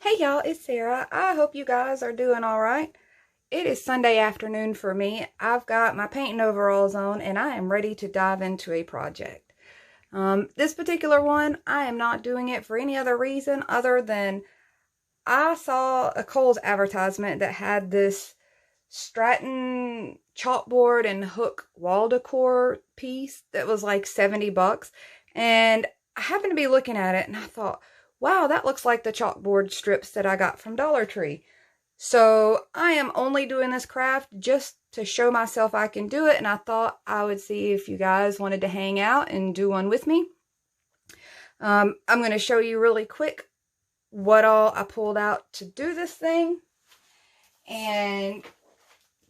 Hey y'all, it's Sarah. I hope you guys are doing alright. It is Sunday afternoon for me. I've got my painting overalls on and I am ready to dive into a project. This particular one, I am not doing it for any other reason other than I saw a Kohl's advertisement that had this Stratton chalkboard and hook wall decor piece that was like 70 bucks. And I happened to be looking at it and I thought, wow, that looks like the chalkboard strips that I got from Dollar Tree. So I am only doing this craft just to show myself I can do it. And I thought I would see if you guys wanted to hang out and do one with me. I'm going to show you really quick what all I pulled out to do this thing. And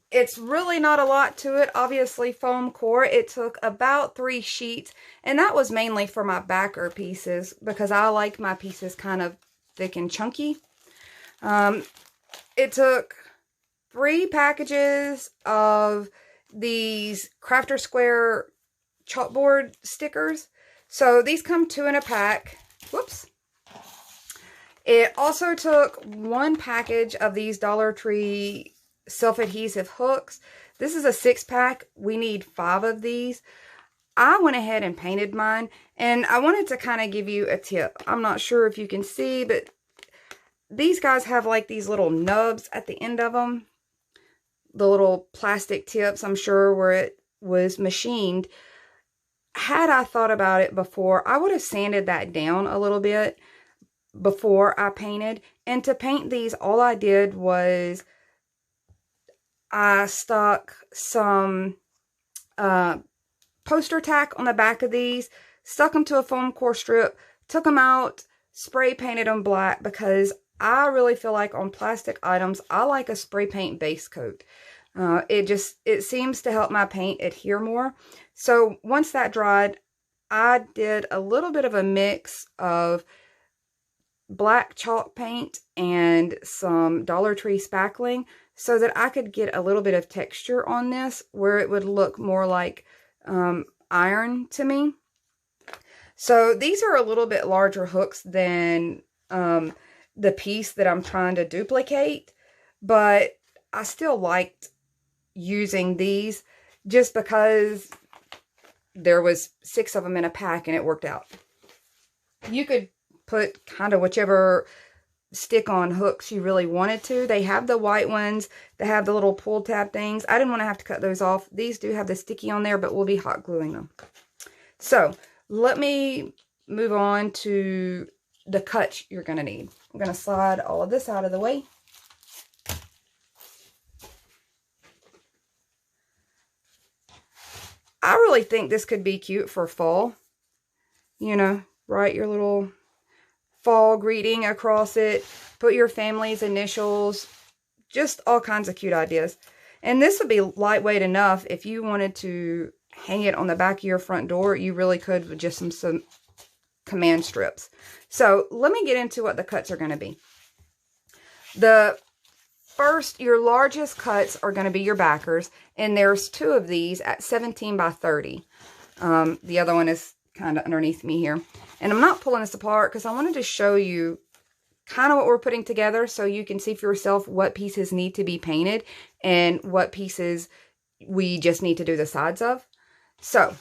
it's really not a lot to it. Obviously, foam core. It took about 3 sheets, and that was mainly for my backer pieces because I like my pieces kind of thick and chunky. It took 3 packages of these Crafter Square chalkboard stickers. So these come 2 in a pack. Whoops. It also took 1 package of these Dollar Tree self-adhesive hooks. This is a 6-pack. We need 5 of these. I went ahead and painted mine, and I wanted to kind of give you a tip. I'm not sure if you can see, but these guys have like these little nubs at the end of them. The little plastic tips, I'm sure, where it was machined. Had I thought about it before, I would have sanded that down a little bit before I painted. And to paint these, all I did was I stuck some poster tack on the back of these, stuck them to a foam core strip, took them out, spray painted them black because I really feel like on plastic items, I like a spray paint base coat. It seems to help my paint adhere more. So once that dried, I did a little bit of a mix of black chalk paint and some Dollar Tree spackling so that I could get a little bit of texture on this where it would look more like iron to me. So these are a little bit larger hooks than the piece that I'm trying to duplicate, but I still liked using these just because there was 6 of them in a pack and it worked out. You could put kind of whichever stick-on hooks you really wanted to. They have the white ones. They have the little pull tab things. I didn't want to have to cut those off. These do have the sticky on there, but we'll be hot gluing them. So let me move on to the cuts you're going to need. I'm going to slide all of this out of the way. I really think this could be cute for fall. You know, write your little fall greeting across it, put your family's initials, just all kinds of cute ideas. And this would be lightweight enough if you wanted to hang it on the back of your front door. You really could with just some command strips. So let me get into what the cuts are going to be. The first, your largest cuts are going to be your backers, and there's 2 of these at 17 by 30. The other one is kind of underneath me here. And I'm not pulling this apart because I wanted to show you kind of what we're putting together so you can see for yourself what pieces need to be painted and what pieces we just need to do the sides of. So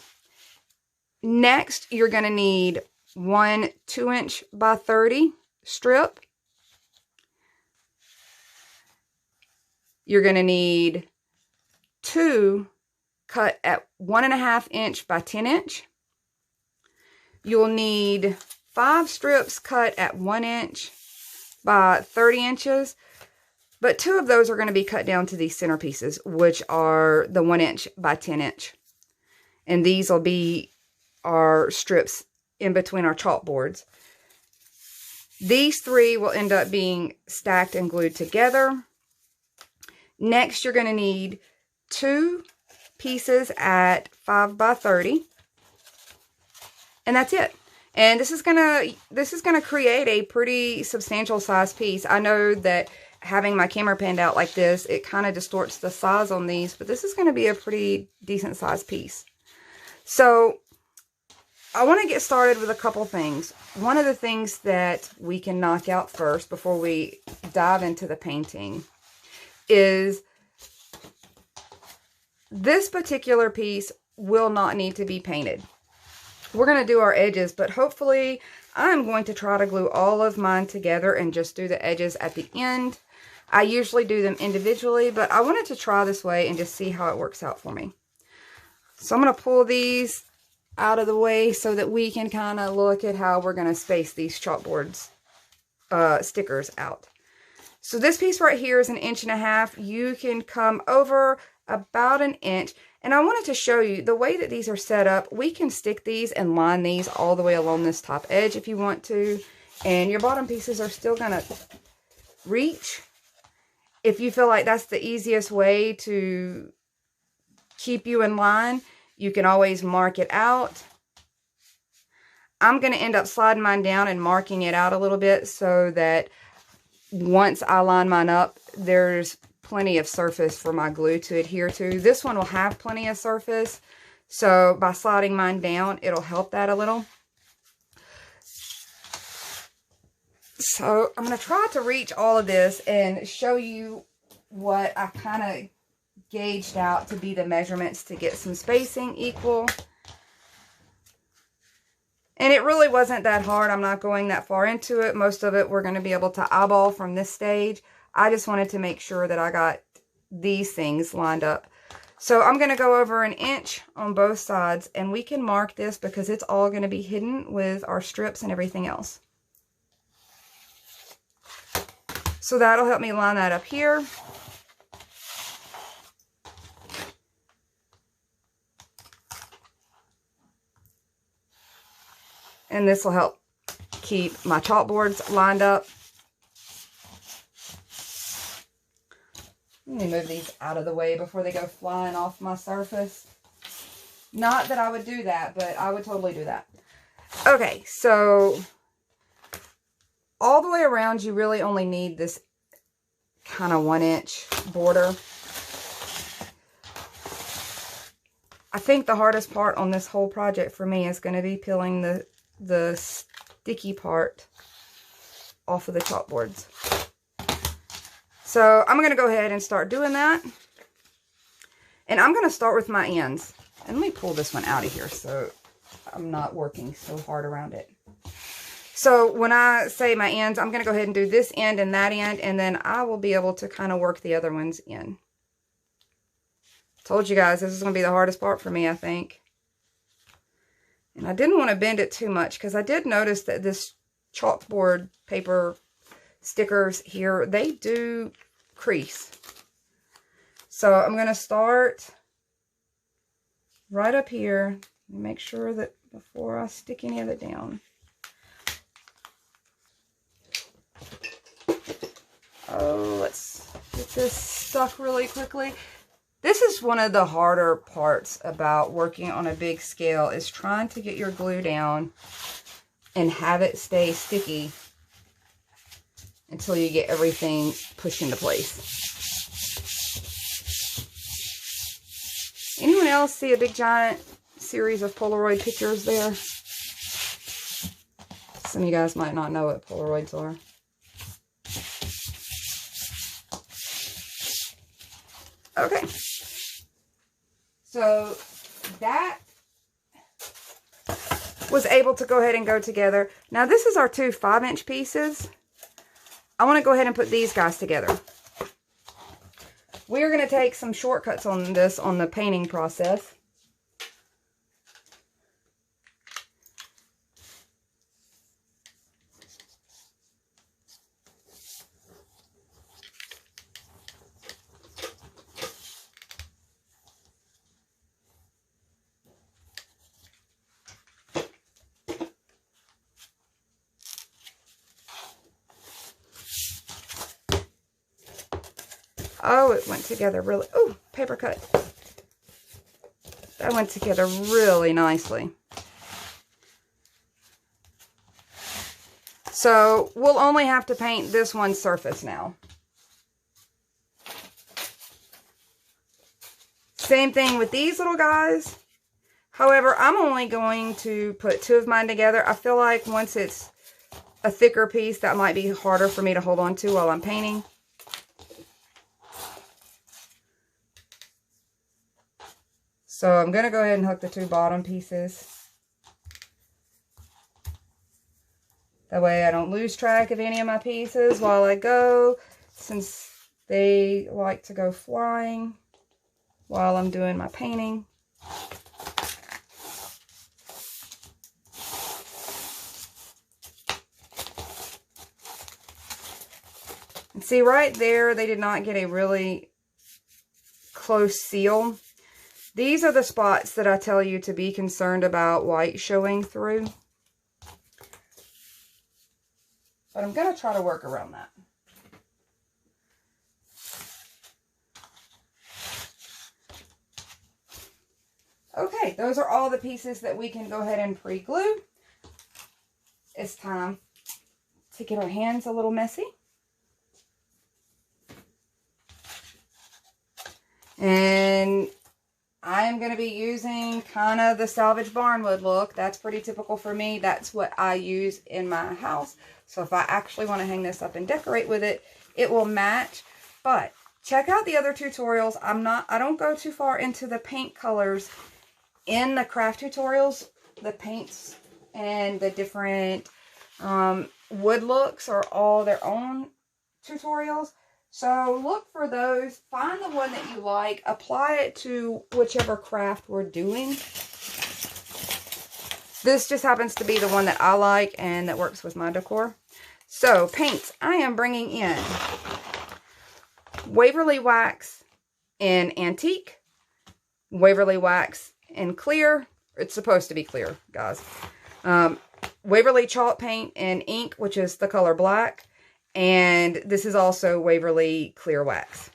next, you're going to need 1 2-inch by 30 strip. You're going to need 2 cut at 1.5 inch by 10 inch. You'll need 5 strips cut at 1 inch by 30 inches. But 2 of those are going to be cut down to these center pieces, which are the 1 inch by 10 inch. And these will be our strips in between our chalkboards. These 3 will end up being stacked and glued together. Next, you're going to need 2 pieces at 5 by 30. And that's it. And this is gonna create a pretty substantial size piece. I know that having my camera panned out like this, it kind of distorts the size on these, but this is gonna be a pretty decent size piece. So I want to get started with a couple things. One of the things that we can knock out first before we dive into the painting is this particular piece will not need to be painted. We're going to do our edges, but hopefully I'm going to try to glue all of mine together and just do the edges at the end. I usually do them individually, but I wanted to try this way and just see how it works out for me. So I'm going to pull these out of the way so that we can kind of look at how we're going to space these chalkboards stickers out. So this piece right here is 1.5 inches. You can come over about 1 inch. And I wanted to show you the way that these are set up. We can stick these and line these all the way along this top edge if you want to. And your bottom pieces are still going to reach. If you feel like that's the easiest way to keep you in line, you can always mark it out. I'm going to end up sliding mine down and marking it out a little bit so that once I line mine up, there's plenty of surface for my glue to adhere to. This one will have plenty of surface, so by sliding mine down, it'll help that a little. So I'm going to try to reach all of this and show you what I kind of gauged out to be the measurements to get some spacing equal. And it really wasn't that hard. I'm not going that far into it. Most of it we're going to be able to eyeball from this stage. I just wanted to make sure that I got these things lined up. So I'm going to go over 1 inch on both sides, and we can mark this because it's all going to be hidden with our strips and everything else. So that'll help me line that up here. And this will help keep my chalkboards lined up. Let me move these out of the way before they go flying off my surface. Not that I would do that, but I would totally do that. Okay, so all the way around, you really only need this kind of 1 inch border. I think the hardest part on this whole project for me is going to be peeling the sticky part off of the chalkboards. So I'm going to go ahead and start doing that. And I'm going to start with my ends. And let me pull this one out of here so I'm not working so hard around it. So when I say my ends, I'm going to go ahead and do this end and that end, and then I will be able to kind of work the other ones in. Told you guys this is going to be the hardest part for me, I think. And I didn't want to bend it too much because I did notice that this chalkboard paper stickers here, they do crease. So I'm going to start right up here. Make sure that before I stick any of it down. Oh, let's get this stuck really quickly. This is one of the harder parts about working on a big scale, is trying to get your glue down and have it stay sticky until you get everything pushed into place. Anyone else see a big giant series of Polaroid pictures there? Some of you guys might not know what Polaroids are. Okay. So that was able to go ahead and go together. Now this is our two 5-inch pieces. I want to go ahead and put these guys together. We're going to take some shortcuts on this on the painting process. Oh, it went together really, oh, paper cut. That went together really nicely. So we'll only have to paint this one surface now. Same thing with these little guys. However, I'm only going to put 2 of mine together. I feel like once it's a thicker piece, that might be harder for me to hold on to while I'm painting. So I'm going to go ahead and hook the 2 bottom pieces. That way I don't lose track of any of my pieces while I go, since they like to go flying while I'm doing my painting. And see right there, they did not get a really close seal. These are the spots that I tell you to be concerned about white showing through. But I'm going to try to work around that. Okay, those are all the pieces that we can go ahead and pre-glue. It's time to get our hands a little messy. And I am going to be using kind of the salvage barnwood look. That's pretty typical for me. That's what I use in my house. So if I actually want to hang this up and decorate with it, it will match. But check out the other tutorials. I don't go too far into the paint colors in the craft tutorials. The paints and the different wood looks are all their own tutorials. So look for those, find the one that you like, apply it to whichever craft we're doing. This just happens to be the one that I like and that works with my decor. So paints, I am bringing in Waverly Wax in Antique, Waverly Wax in Clear. It's supposed to be clear, guys. Waverly Chalk Paint in Ink, which is the color black. And this is also Waverly Clear Wax.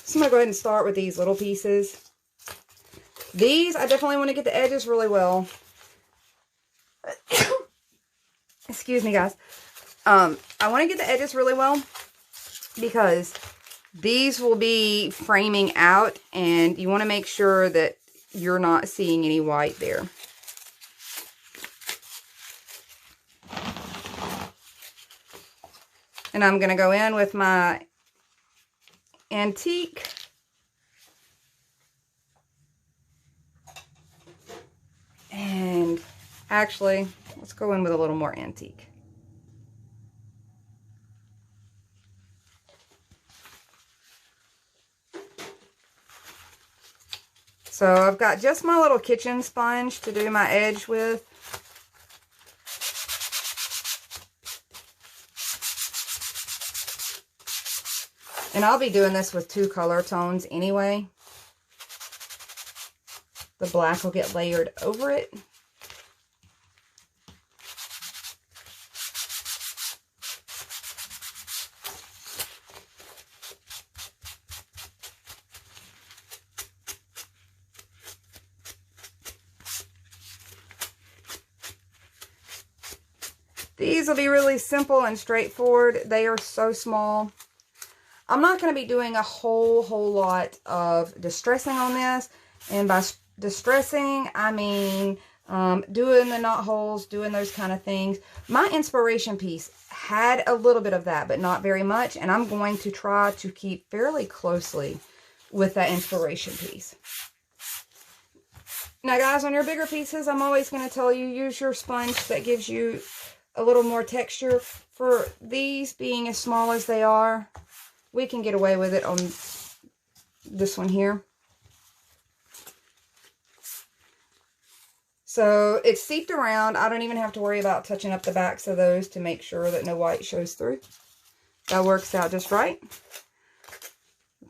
So I'm going to go ahead and start with these little pieces. These, I definitely want to get the edges really well. Excuse me, guys. I want to get the edges really well because these will be framing out, and you want to make sure that you're not seeing any white there. And I'm going to go in with my Antique. And actually, let's go in with a little more Antique. So I've got just my little kitchen sponge to do my edge with. And I'll be doing this with 2 color tones anyway. The black will get layered over it. These will be really simple and straightforward. They are so small. I'm not going to be doing a whole lot of distressing on this. And by distressing, I mean doing the knot holes, doing those kind of things. My inspiration piece had a little bit of that, but not very much. And I'm going to try to keep fairly closely with that inspiration piece. Now, guys, on your bigger pieces, I'm always going to tell you, use your sponge that gives you a little more texture. For these being as small as they are, we can get away with it on this one here. So it's seeped around. I don't even have to worry about touching up the backs of those to make sure that no white shows through. That works out just right.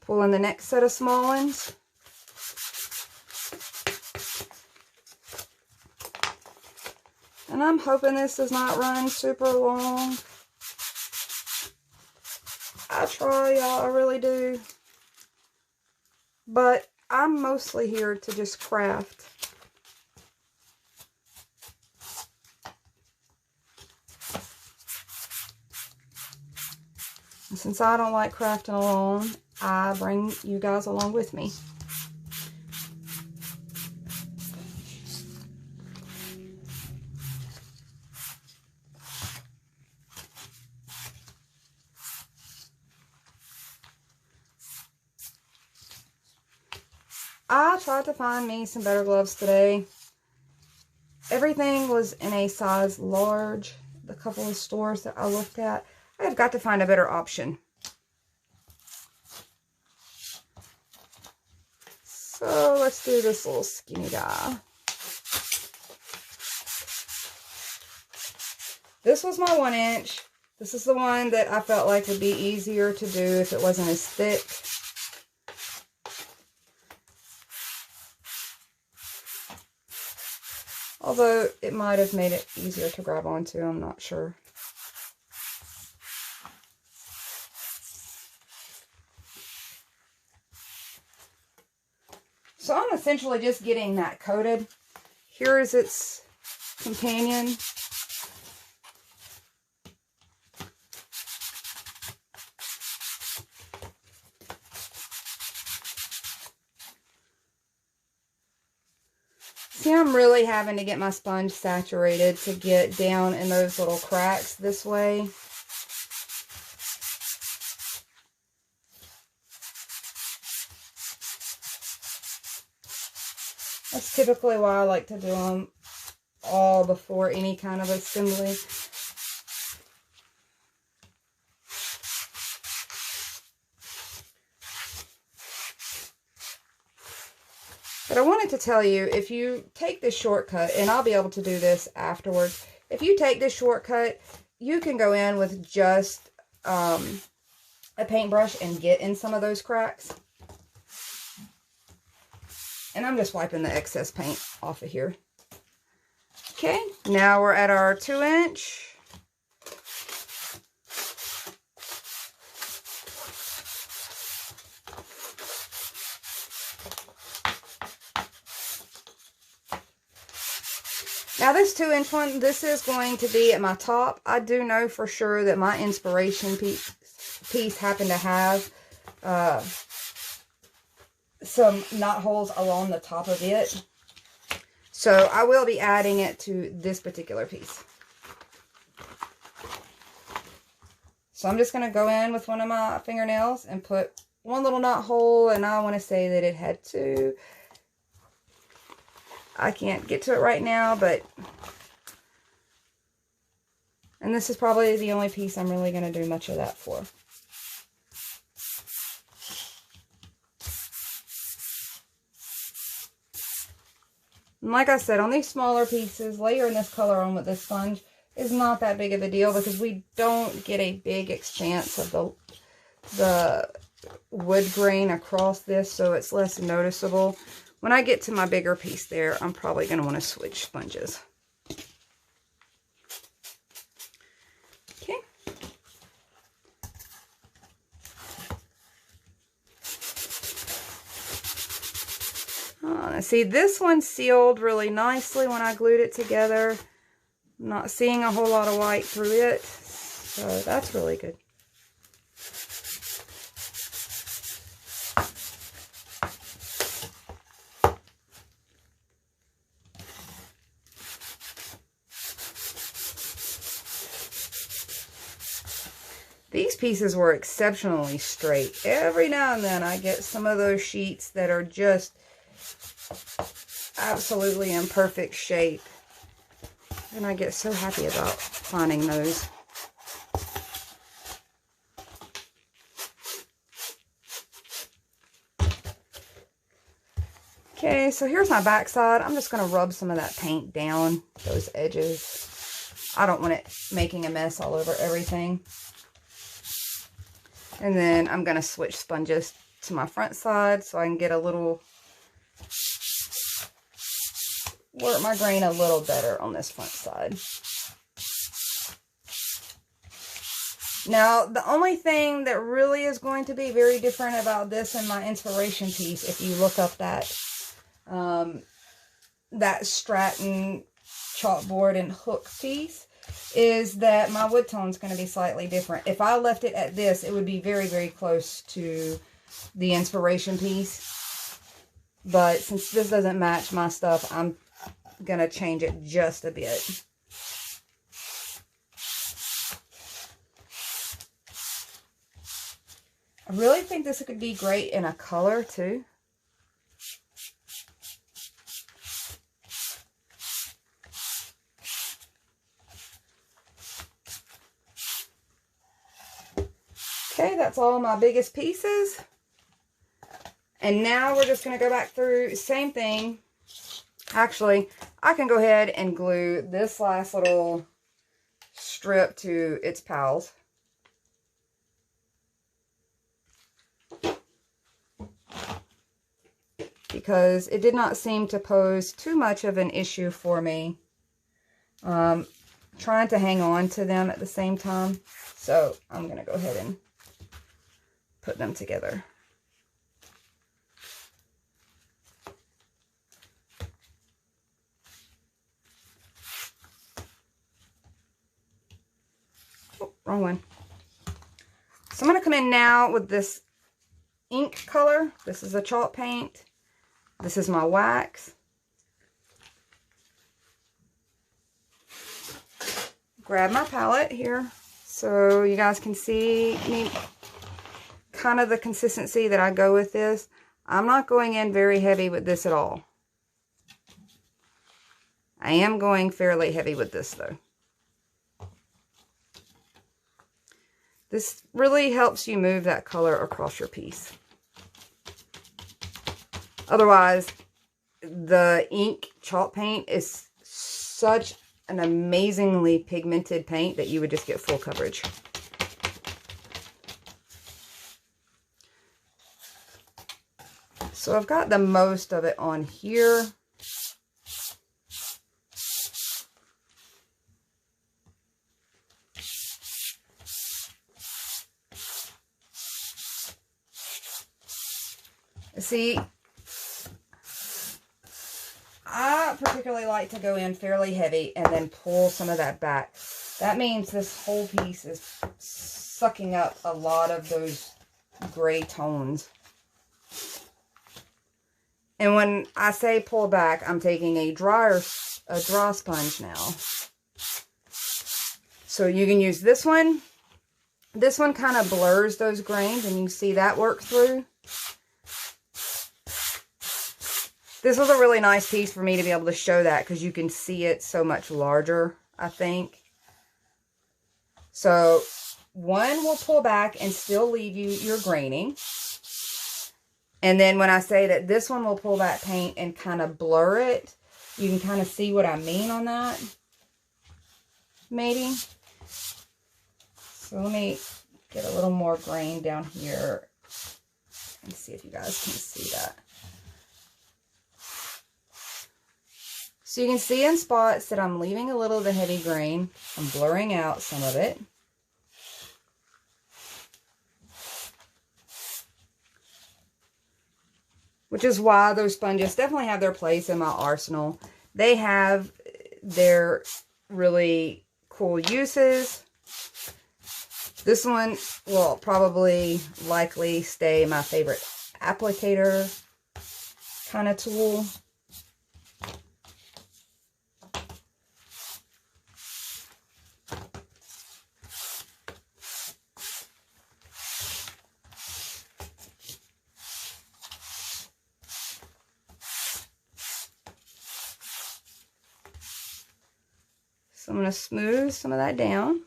Pull in the next set of small ones. And I'm hoping this does not run super long. I try, y'all, I really do. But I'm mostly here to just craft. And since I don't like crafting alone, I bring you guys along with me. I tried to find me some better gloves today. Everything was in a size large. The couple of stores that I looked at, I have got to find a better option. So let's do this little skinny guy. This was my 1 inch. This is the one that I felt like would be easier to do if it wasn't as thick. Although it might have made it easier to grab onto, I'm not sure. So I'm essentially just getting that coated. Here is its companion. See, I'm really having to get my sponge saturated to get down in those little cracks this way. That's typically why I like to do them all before any kind of assembly. But I wanted to tell you, if you take this shortcut, and I'll be able to do this afterwards, if you take this shortcut, you can go in with just a paintbrush and get in some of those cracks. And I'm just wiping the excess paint off of here. Okay, now we're at our 2 inch. Now this 2 inch one, this is going to be at my top. I do know for sure that my inspiration piece happened to have some knot holes along the top of it. So I will be adding it to this particular piece. So I'm just going to go in with one of my fingernails and put one little knot hole, and I want to say that it had 2. I can't get to it right now, but, and this is probably the only piece I'm really going to do much of that for. And like I said, on these smaller pieces, layering this color on with this sponge is not that big of a deal because we don't get a big expanse of the wood grain across this, so it's less noticeable. When I get to my bigger piece there, I'm probably going to want to switch sponges. Okay. See, this one sealed really nicely when I glued it together. I'm not seeing a whole lot of white through it, so that's really good. These pieces were exceptionally straight. Every now and then I get some of those sheets that are just absolutely in perfect shape. And I get so happy about finding those. Okay, so here's my back side. I'm just going to rub some of that paint down those edges. I don't want it making a mess all over everything. And then I'm going to switch sponges to my front side so I can get a little, work my grain a little better on this front side. Now, the only thing that really is going to be very different about this and my inspiration piece, if you look up that, that Stratton chalkboard and hook piece, is that my wood tone is going to be slightly different. If I left it at this, it would be very, very close to the inspiration piece. But since this doesn't match my stuff, I'm going to change it just a bit. I really think this could be great in a color too. Okay, that's all my biggest pieces. And now we're just going to go back through, same thing. Actually, I can go ahead and glue this last little strip to its pals. Because it did not seem to pose too much of an issue for me. Trying to hang on to them at the same time. So I'm going to go ahead and put them together. Oh, wrong one. So I'm going to come in now with this ink color. This is a chalk paint. This is my wax. Grab my palette here so you guys can see me, kind of the consistency that I go with this. I'm not going in very heavy with this at all. I am going fairly heavy with this though. This really helps you move that color across your piece. Otherwise, the ink chalk paint is such an amazingly pigmented paint that you would just get full coverage. So I've got the most of it on here. See, I particularly like to go in fairly heavy and then pull some of that back. That means this whole piece is sucking up a lot of those gray tones. And when I say pull back, I'm taking a dry sponge now. So you can use this one. This one kind of blurs those grains and you can see that work through. This was a really nice piece for me to be able to show that because you can see it so much larger, I think. So one will pull back and still leave you your graining. And then when I say that this one will pull back paint and kind of blur it, you can kind of see what I mean on that. Maybe. So let me get a little more grain down here and see if you guys can see that. So you can see in spots that I'm leaving a little of the heavy grain. I'm blurring out some of it. Which is why those sponges definitely have their place in my arsenal. They have their really cool uses. This one will probably likely stay my favorite applicator kind of tool. So I'm going to smooth some of that down.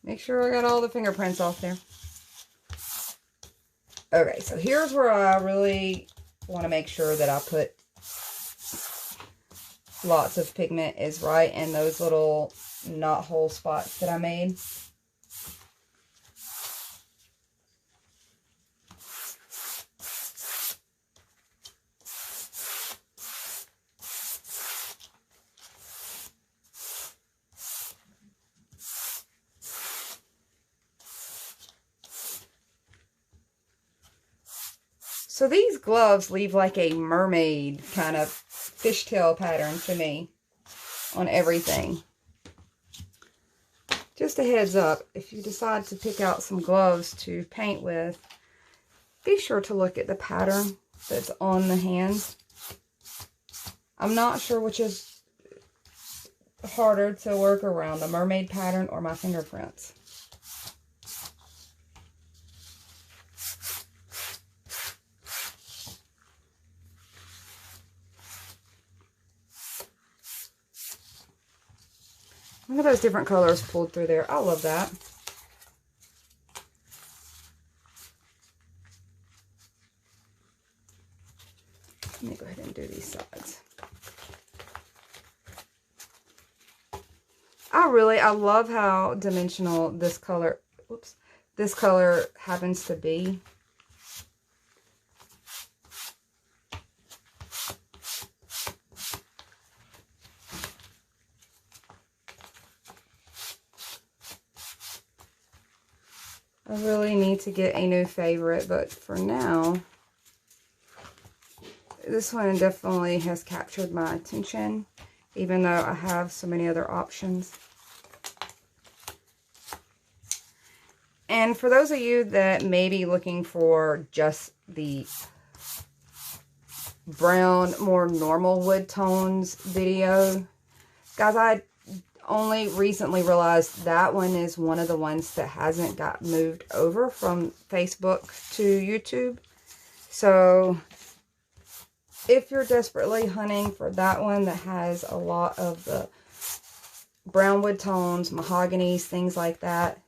Make sure I got all the fingerprints off there. Okay, so here's where I really want to make sure that I put lots of pigment is right in those little knot hole spots that I made. So these gloves leave like a mermaid kind of fishtail pattern to me on everything. Just a heads up, if you decide to pick out some gloves to paint with, be sure to look at the pattern that's on the hands. I'm not sure which is harder to work around, the mermaid pattern or my fingerprints. Look at those different colors pulled through there. I love that. Let me go ahead and do these sides. I love how dimensional this color, this color happens to be. I really need to get a new favorite, but for now, this one definitely has captured my attention, even though I have so many other options. And for those of you that may be looking for just the brown, more normal wood tones video, guys, I only recently realized that one is one of the ones that hasn't got moved over from Facebook to YouTube. So if you're desperately hunting for that one that has a lot of the brown wood tones, mahoganies, things like that,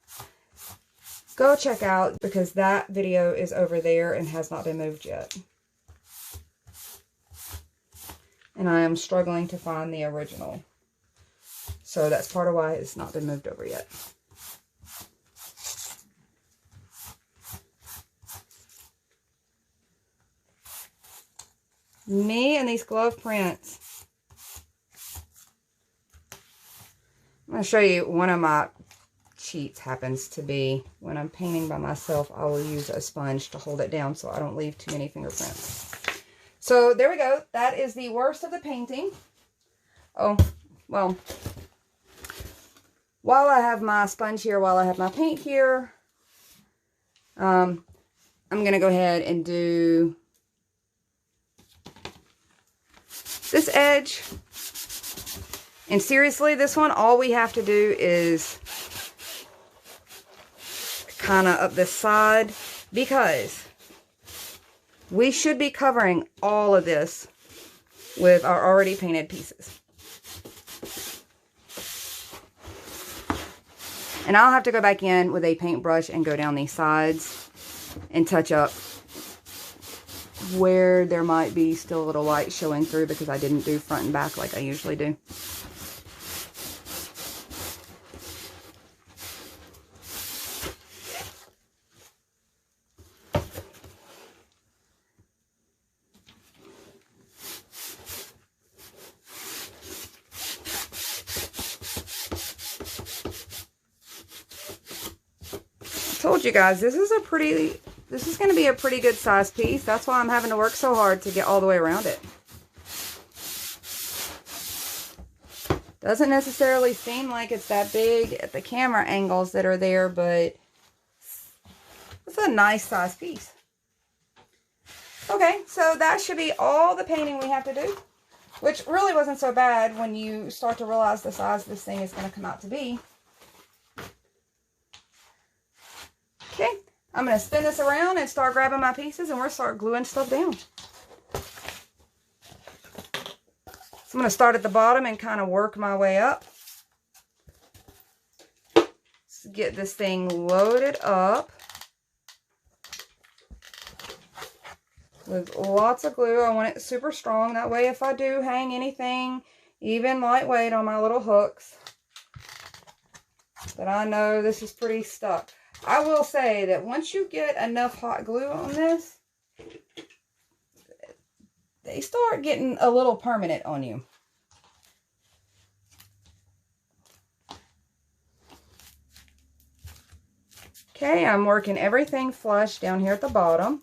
go check out, because that video is over there and has not been moved yet. And I am struggling to find the original. So that's part of why it's not been moved over yet. Me and these glove prints. I'm going to show you one of my cheats happens to be when I'm painting by myself, I will use a sponge to hold it down so I don't leave too many fingerprints. So there we go. That is the worst of the painting. Oh, well, while I have my sponge here, while I have my paint here, I'm going to go ahead and do this edge. And seriously, this one, all we have to do is kind of up this side, because we should be covering all of this with our already painted pieces. And I'll have to go back in with a paintbrush and go down these sides and touch up where there might be still a little light showing through, because I didn't do front and back like I usually do. Told you guys, this is going to be a pretty good size piece. That's why I'm having to work so hard to get all the way around it. Doesn't necessarily seem like it's that big at the camera angles that are there, but it's a nice size piece. Okay, so that should be all the painting we have to do, which really wasn't so bad when you start to realize the size this thing is going to come out to be. Okay, I'm going to spin this around and start grabbing my pieces, and we're going to start gluing stuff down. So I'm going to start at the bottom and kind of work my way up. Let's get this thing loaded up with lots of glue. I want it super strong. That way if I do hang anything, even lightweight, on my little hooks, that I know this is pretty stuck. I will say that once you get enough hot glue on this, they start getting a little permanent on you. Okay, I'm working everything flush down here at the bottom.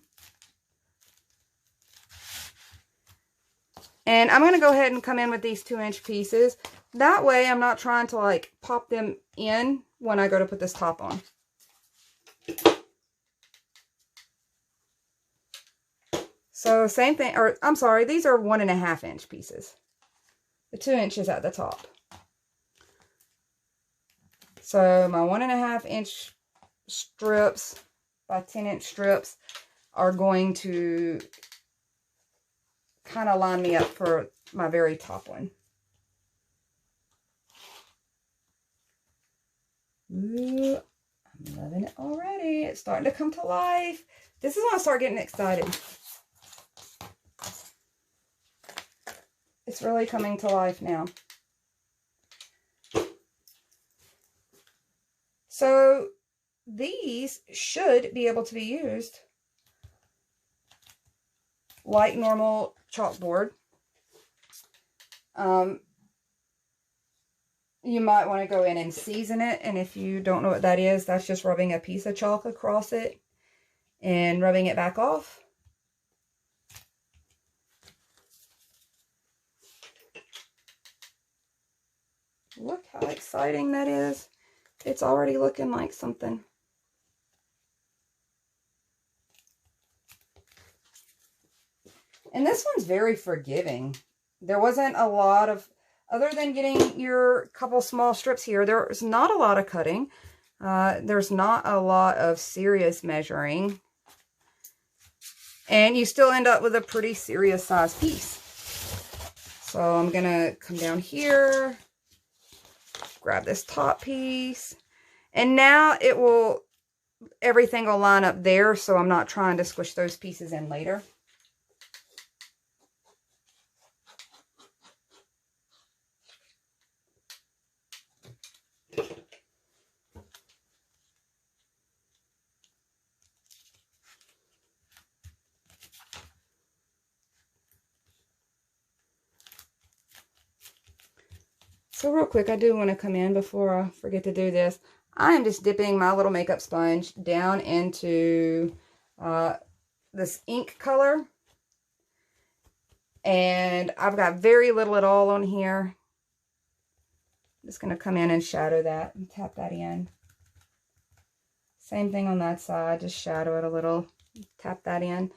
And I'm going to go ahead and come in with these 2-inch pieces. That way I'm not trying to like pop them in when I go to put this top on. So same thing, or I'm sorry, these are 1.5-inch pieces. The 2 inches at the top. So my 1.5-inch strips by 10-inch strips are going to kind of line me up for my very top one. Ooh, I'm loving it already. It's starting to come to life. This is when I start getting excited. It's really coming to life now. So these should be able to be used like normal chalkboard. You might want to go in and season it, and if you don't know what that is, that's just rubbing a piece of chalk across it and rubbing it back off. Look how exciting that is. It's already looking like something. And this one's very forgiving. There wasn't a lot of, other than getting your couple small strips here, there's not a lot of cutting. There's not a lot of serious measuring. And you still end up with a pretty serious size piece. So I'm going to come down here, grab this top piece. And now it will, everything will line up there, so I'm not trying to squish those pieces in later. So real quick, I do want to come in before I forget to do this. I am just dipping my little makeup sponge down into this ink color. And I've got very little at all on here. I'm just going to come in and shadow that and tap that in. Same thing on that side, just shadow it a little, tap that in.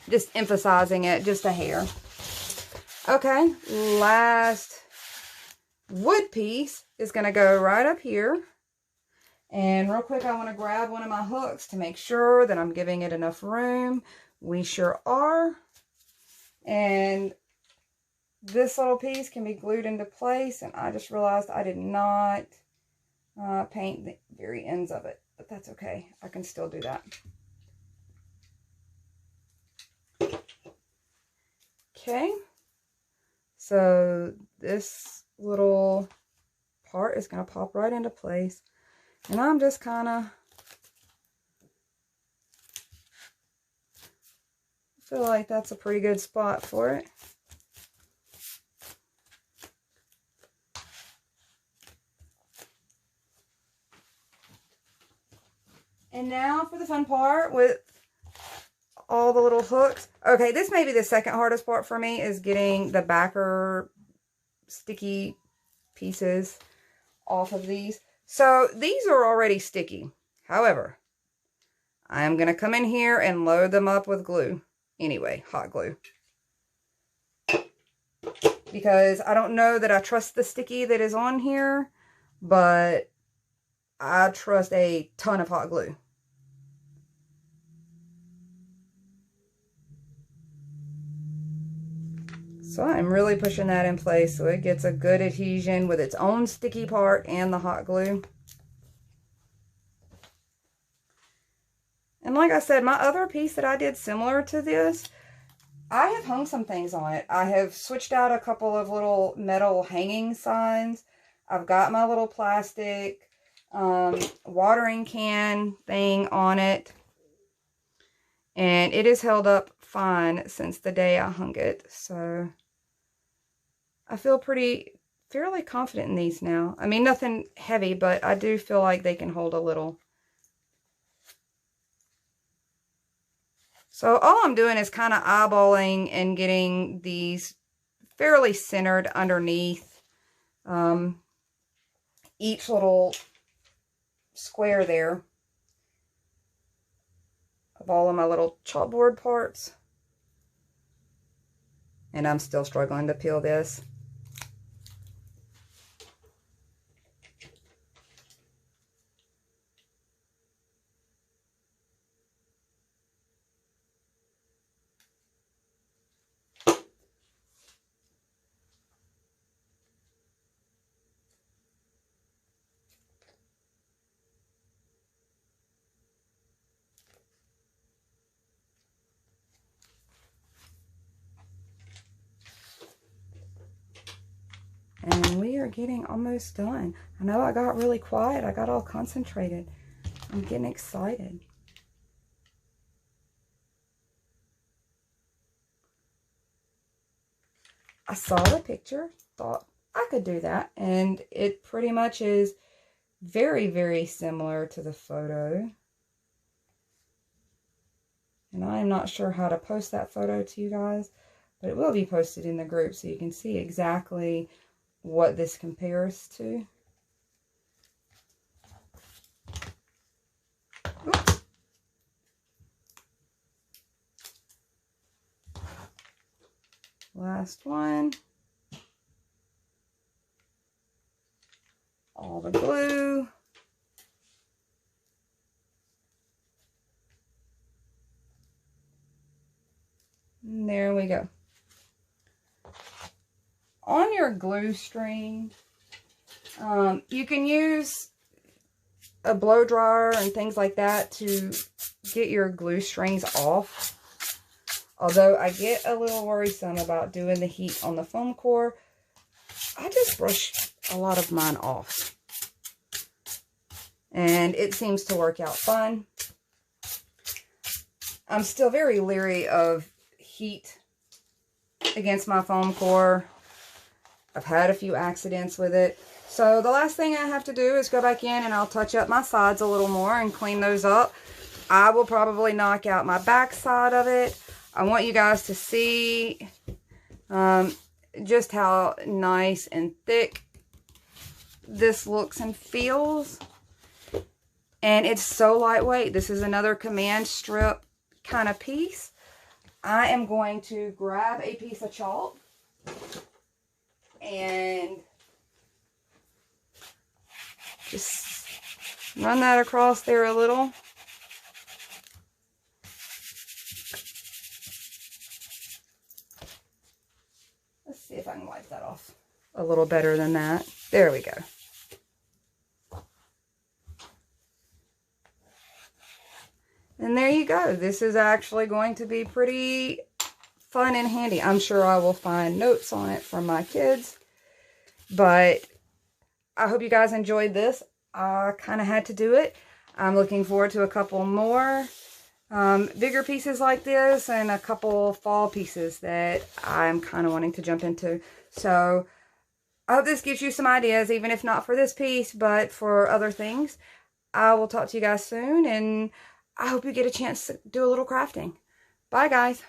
Just emphasizing it just a hair. Okay, last wood piece is going to go right up here. And real quick, I want to grab one of my hooks to make sure that I'm giving it enough room. We sure are. And this little piece can be glued into place, and I just realized I did not paint the very ends of it, but that's okay. I can still do that. Okay, so this little part is going to pop right into place, and I'm just kind of feel like that's a pretty good spot for it. And now for the fun part with all the little hooks. Okay, this may be the second hardest part for me, is getting the backer sticky pieces off of these. So these are already sticky. However, I am going to come in here and load them up with glue. Anyway, hot glue. Because I don't know that I trust the sticky that is on here, but I trust a ton of hot glue. So I'm really pushing that in place so it gets a good adhesion with its own sticky part and the hot glue. And like I said, my other piece that I did similar to this, I have hung some things on it. I have switched out a couple of little metal hanging signs. I've got my little plastic watering can thing on it. And it is held up fine since the day I hung it. So I feel fairly confident in these now. I mean, nothing heavy, but I do feel like they can hold a little. So all I'm doing is kind of eyeballing and getting these fairly centered underneath each little square there of all of my little chalkboard parts. And I'm still struggling to peel this. And we are getting almost done. I know I got really quiet. I got all concentrated. I'm getting excited. I saw the picture, thought I could do that. And it pretty much is very, very similar to the photo. And I am not sure how to post that photo to you guys, but it will be posted in the group so you can see exactly what this compares to. Oops. Last one. All the glue. And there we go. On your glue string, you can use a blow dryer and things like that to get your glue strings off. Although I get a little worrisome about doing the heat on the foam core, I just brush a lot of mine off. And it seems to work out fine. I'm still very leery of heat against my foam core. I've had a few accidents with it. So the last thing I have to do is go back in and I'll touch up my sides a little more and clean those up. I will probably knock out my back side of it. I want you guys to see just how nice and thick this looks and feels. And it's so lightweight. This is another command strip kind of piece. I am going to grab a piece of chalk and just run that across there a little. Let's see if I can wipe that off a little better than that. There we go. And there you go. This is actually going to be pretty fun and handy. I'm sure I will find notes on it from my kids. But I hope you guys enjoyed this. I kind of had to do it. I'm looking forward to a couple more bigger pieces like this and a couple fall pieces that I'm kind of wanting to jump into. So I hope this gives you some ideas, even if not for this piece, but for other things. I will talk to you guys soon, and I hope you get a chance to do a little crafting. Bye, guys.